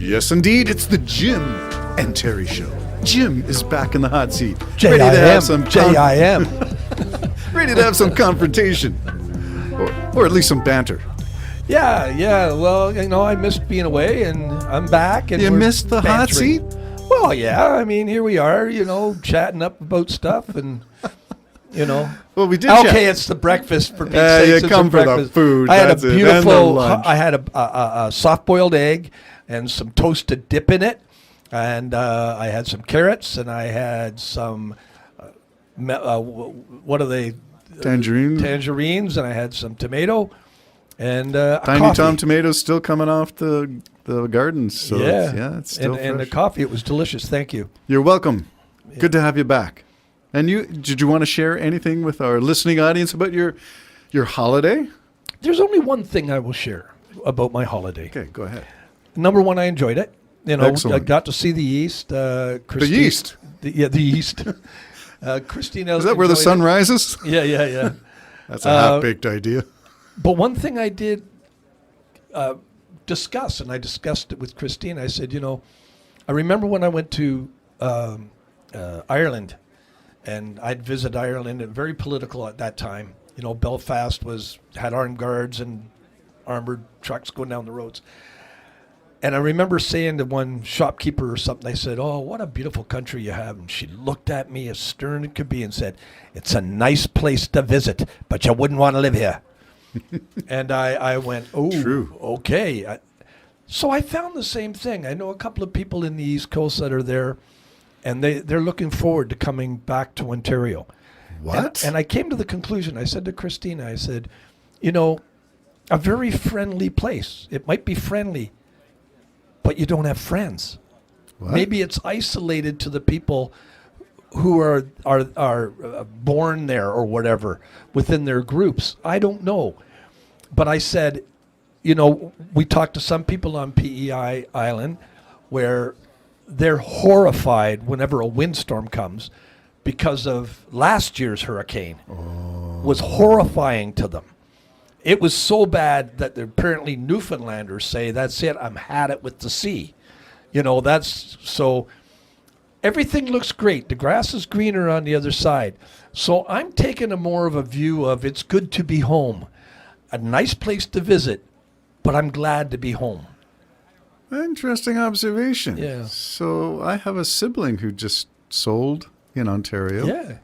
Yes, indeed, it's the Jim and Terry Show. Jim is back in the hot seat, J-I-M, ready to have some J-I-M. ready to have some confrontation, or at least some banter. Yeah. Well, I missed being away, and I'm back. And You we're missed the hot bantering. seat? Well, yeah. I mean, here we are, chatting up about stuff, and Well, we did. Okay, it's the breakfast for Pete's sakes. you It's come for the breakfast. food. I had That's a it, and the beautiful. lunch. I had a soft-boiled egg and some toasted dip in it, and I had some carrots, and I had some. What are they? Tangerine. Tangerines, and I had some tomato, and a Tiny coffee. Tom tomatoes still coming off the gardens. So it's still and the fresh. coffee. It was delicious. Thank you. You're welcome. Good to have you back. And did you want to share anything with our listening audience about your holiday? There's only one thing I will share about my holiday. Okay, go ahead. Number one, I enjoyed it. I Excellent. got to see the East. The yeast. The East. Christina. Is that where the sun rises? Yeah. That's a half-baked idea. But one thing I did discuss, and I discussed it with Christine, I said, I remember when I went to Ireland, and I'd visit Ireland, and very political at that time. Belfast had armed guards and armored trucks going down the roads. And I remember saying to one shopkeeper or something, I said, "Oh, what a beautiful country you have." And she looked at me as stern as could be and said, "It's a nice place to visit, but you wouldn't want to live here." And I went, "Oh, True. Okay." So I found the same thing. I know a couple of people in the East Coast that are there, and they're looking forward to coming back to Ontario. What? And I came to the conclusion, I said to Christina, I said, a very friendly place. It might be friendly, but you don't have friends. What? Maybe it's isolated to the people who are born there or whatever within their groups. I don't know. But I said, we talked to some people on PEI Island where they're horrified whenever a windstorm comes because of last year's hurricane. Was horrifying to them. It was so bad that apparently Newfoundlanders say, "That's it, I'm had it with the sea." That's so. Everything looks great. The grass is greener on the other side. So I'm taking more of a view of it's good to be home. A nice place to visit, but I'm glad to be home. Interesting observation. Yeah. So I have a sibling who just sold in Ontario, Yeah.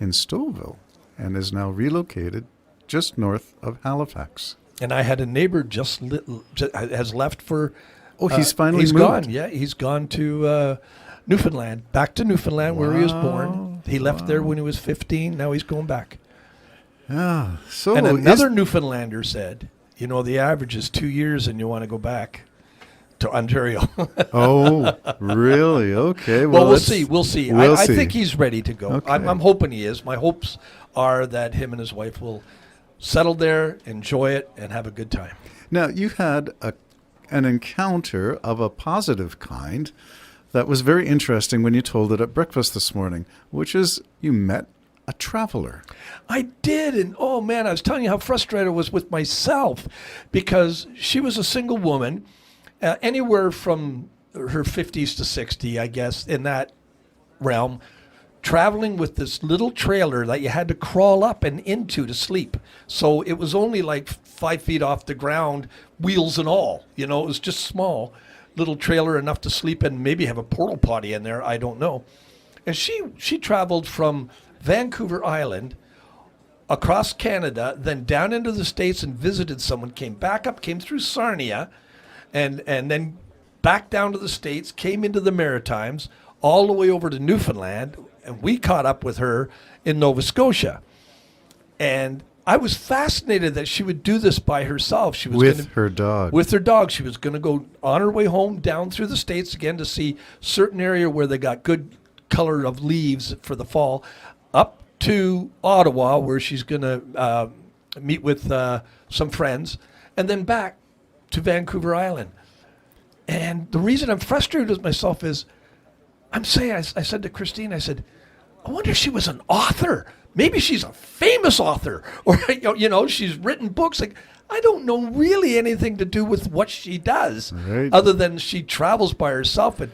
in Stouffville, and is now relocated just north of Halifax. And I had a neighbor has left for. Oh, he's finally he's moved. gone. Yeah, he's gone to Newfoundland, back to Newfoundland where he was born. He left there when he was 15. Now he's going back. Yeah. So And another Newfoundlander said, the average is 2 years and you want to go back to Ontario. Oh, really? Okay. Well, we'll let's- see. We'll see. We'll I see. think he's ready to go. Okay. I'm hoping he is. My hopes are that him and his wife will settle there, enjoy it, and have a good time. Now, you had an encounter of a positive kind that was very interesting when you told it at breakfast this morning, which is you met a traveler. I did, and oh man, I was telling you how frustrated I was with myself because she was a single woman, anywhere from her 50s to 60, I guess, in that realm, traveling with this little trailer that you had to crawl up and into to sleep. So it was only like 5 feet off the ground, wheels and all. It was just small, little trailer enough to sleep in, maybe have a portal potty in there, I don't know. And she traveled from Vancouver Island across Canada, then down into the States and visited someone, came back up, came through Sarnia, and then back down to the States, came into the Maritimes, all the way over to Newfoundland, and we caught up with her in Nova Scotia. And I was fascinated that she would do this by herself. She was With her dog. With her dog. She was going to go on her way home down through the States again to see certain area where they got good color of leaves for the fall, up to Ottawa where she's going to meet with some friends, and then back to Vancouver Island. And the reason I'm frustrated with myself is I said to Christine, I said, I wonder if she was an author maybe she's a famous author, or she's written books. Like, I don't know really anything to do with what she does, Right. other than she travels by herself, and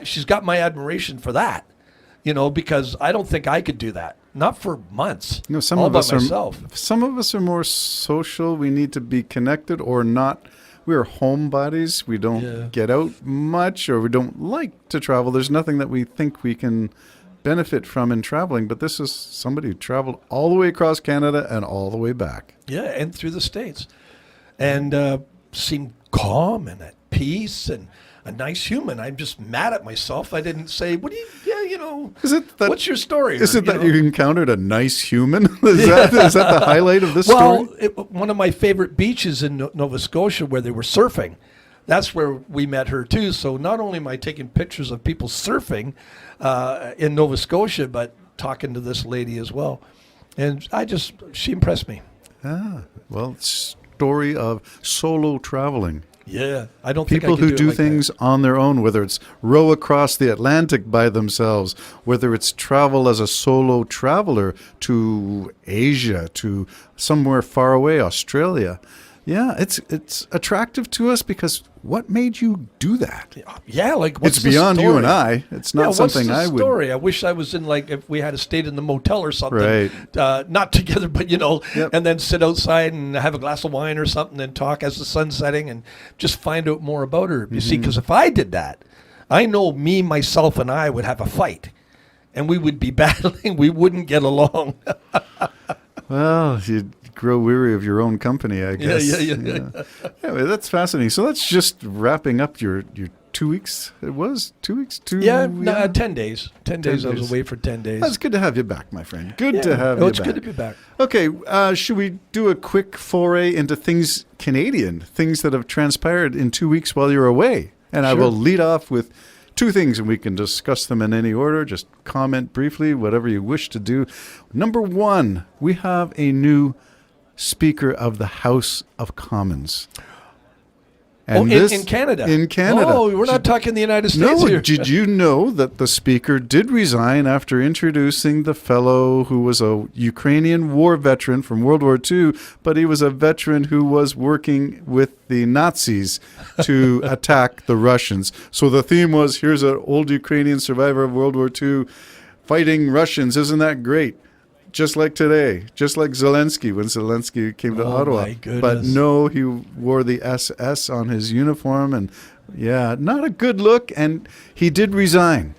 she's got my admiration for that. Because I don't think I could do that. Not for months. Some all of by us myself. some of us are more social. We need to be connected or not. We are homebodies. We don't Yeah. get out much, or we don't like to travel. There's nothing that we think we can benefit from in traveling. But this is somebody who traveled all the way across Canada and all the way back. Yeah, and through the States. And seemed calm and at peace and a nice human. I'm just mad at myself. I didn't say, Is it that? what's your story? Is Or, it that you encountered a nice human? Is that the highlight of this Well, story? one of my favorite beaches in Nova Scotia where they were surfing. That's where we met her too. So not only am I taking pictures of people surfing in Nova Scotia, but talking to this lady as well. And she impressed me. Well, story of solo traveling. Yeah, I don't People think I who could do it like things on their own, whether it's row across the Atlantic by themselves, whether it's travel as a solo traveler to Asia, to somewhere far away, Australia. Yeah, it's attractive to us because what made you do that? that. Yeah, like what's It's the beyond you story? and I. It's not Yeah, something what's I the would. story? I wish I was in, like, if we had stayed in the motel or something, Right. Not together, but Yep. and then sit outside and have a glass of wine or something and talk as the sun's setting and just find out more about her. You see, because if I did that, I know me, myself, and I would have a fight, and we would be battling. We wouldn't get along. Well, you'd grow weary of your own company, I guess. Yeah. Anyway, that's fascinating. So that's just wrapping up your 2 weeks. It was 2 weeks? 10 days. 10 days. I was days. away for 10 days. That's good to have you back, my friend. Good Yeah. to have Oh, you it's back. good to be back. Okay, should we do a quick foray into things Canadian, things that have transpired in 2 weeks while you're away? And I Sure. will lead off with two things, and we can discuss them in any order. Just comment briefly, whatever you wish to do. Number one, we have a new Speaker of the House of Commons. And in Canada. In Canada. Oh, we're not talking the United States No, here. did you know that the speaker did resign after introducing the fellow who was a Ukrainian war veteran from World War II, but he was a veteran who was working with the Nazis to attack the Russians. So the theme was, here's an old Ukrainian survivor of World War II fighting Russians. Isn't that great? Just like today, just like Zelensky when Zelensky came to Oh, Ottawa. my goodness. But no, he wore the SS on his uniform, and yeah, not a good look. And he did resign.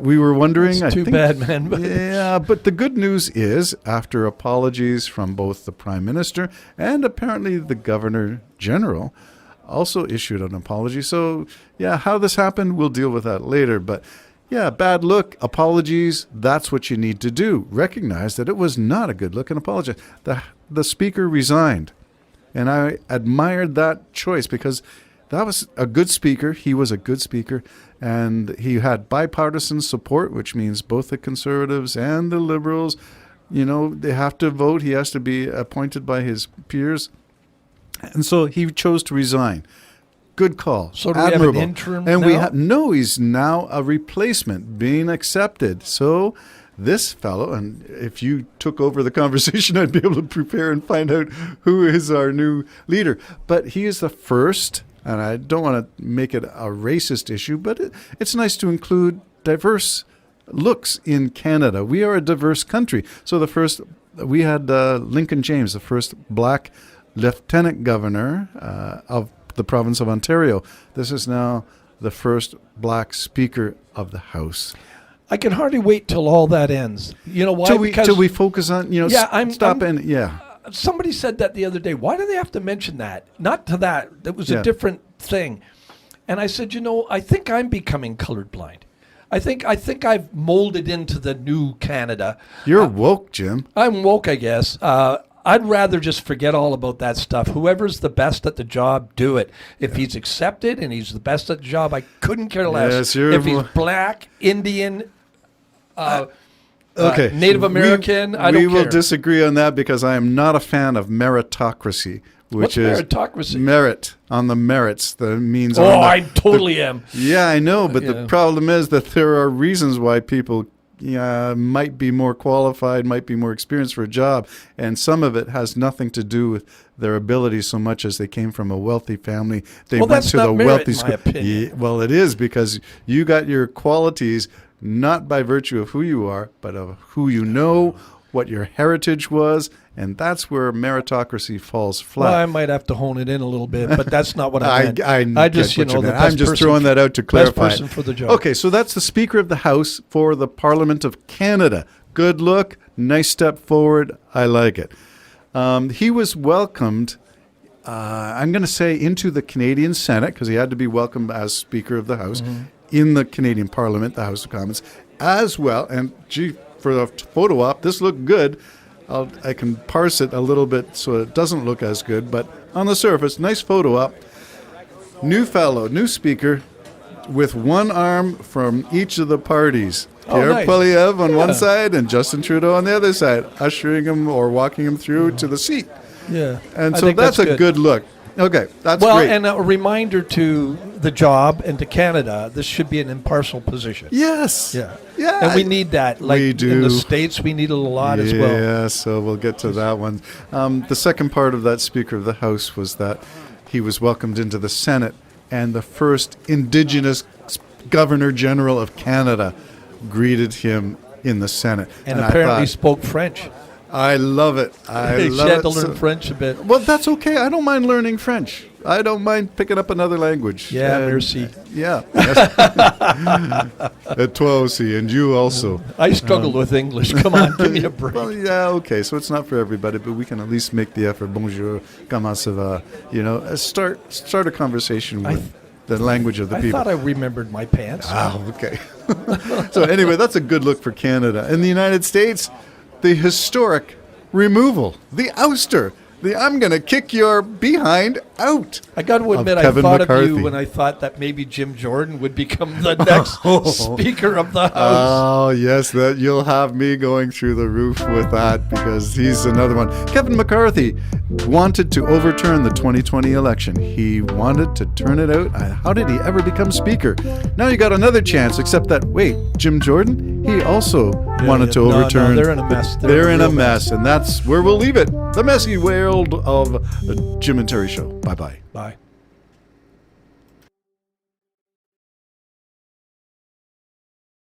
We were wondering. It's too bad, man. But Yeah, but the good news is, after apologies from both the Prime Minister and apparently the Governor General, also issued an apology. So yeah, how this happened, we'll deal with that later. But yeah, bad look, apologies, that's what you need to do. Recognize that it was not a good look and apologize. The speaker resigned. And I admired that choice because that was a good speaker. He was a good speaker. And he had bipartisan support, which means both the Conservatives and the Liberals, they have to vote. He has to be appointed by his peers. And so he chose to resign. Good call. So do we have an Admirable. interim And now? he's now a replacement being accepted. So this fellow, and if you took over the conversation, I'd be able to prepare and find out who is our new leader. But he is the first, and I don't want to make it a racist issue, but it's nice to include diverse looks in Canada. We are a diverse country. So we had Lincoln James, the first black lieutenant governor of the province of Ontario. This is now the first black speaker of the House. I can hardly wait till all that ends. You know why? Till we focus on, Somebody said that the other day. Why do they have to mention that? Not to that. It was Yeah. a different thing. And I said, I think I'm becoming colorblind. I think I've molded into the new Canada. You're woke, Jim. I'm woke, I guess. I'd rather just forget all about that stuff. Whoever's the best at the job, do it. If he's accepted and he's the best at the job, I couldn't care less. Yes, you're if he's more- black, Indian, Okay. Native American, I don't We will care. disagree on that because I am not a fan of meritocracy, which What's is meritocracy? merit on the merits. That means Oh, on the, I totally am. Yeah, I know, but the Yeah. problem is that there are reasons why people might be more qualified, might be more experienced for a job, and some of it has nothing to do with their ability so much as they came from a wealthy family. They Well, went that's to not the merit, wealthy in my school. opinion. Yeah, well, it is, because you got your qualities not by virtue of who you are, but of who you know, what your heritage was, and that's where meritocracy falls flat. Well, I might have to hone it in a little bit, but that's not what I meant. I just, get what you the meant. best I'm just person throwing that out to clarify. Best person for the job. Okay, so that's the Speaker of the House for the Parliament of Canada. Good look, nice step forward. I like it. He was welcomed, I'm going to say, into the Canadian Senate, because he had to be welcomed as Speaker of the House in the Canadian Parliament, the House of Commons, as well. And gee, for the photo op, this looked good. I can parse it a little bit so it doesn't look as good, but on the surface, nice photo op. New fellow, new speaker, with one arm from each of the parties. Pierre nice. Poilievre on one Yeah. side and Justin Trudeau on the other side, ushering him or walking him through to the seat. Yeah. And I so think that's a good look. Okay, that's Well, great. and a reminder to the job and to Canada, this should be an impartial position. Yes. Yeah. Yeah. And we need that. Like we in do. the States, we need it a lot as well. Yeah, so we'll get to that one. The second part of that Speaker of the House was that he was welcomed into the Senate, and the first Indigenous Governor General of Canada greeted him in the Senate. And I apparently thought, spoke French. I love it. I She love had it. to learn So- French a bit. Well, that's okay. I don't mind learning French. I don't mind picking up another language. Yeah, And- merci. Yeah. Et toi aussi, and you also. I struggled with English. Come on, give me a break. Well, yeah, okay. So it's not for everybody, but we can at least make the effort. Bonjour, comment ça va? You know, start a conversation with the language of the I people. thought I remembered my pants. Oh, okay. So anyway, that's a good look for Canada. In the United States, the historic removal, the ouster, the I'm going to kick your behind out. I got to admit, I Kevin thought of McCarthy. you when I thought that maybe Jim Jordan would become the next Speaker of the House. Oh, yes, that you'll have me going through the roof with that, because he's another one. Kevin McCarthy wanted to overturn the 2020 election. He wanted to turn it out. How did he ever become speaker? Now you got another chance, except that, wait, Jim Jordan, he also wanted to no, overturn. they're in a mess. They're in a real mess, and that's where we'll leave it. The messy world of the Jim and Terry Show. Bye-bye. Bye.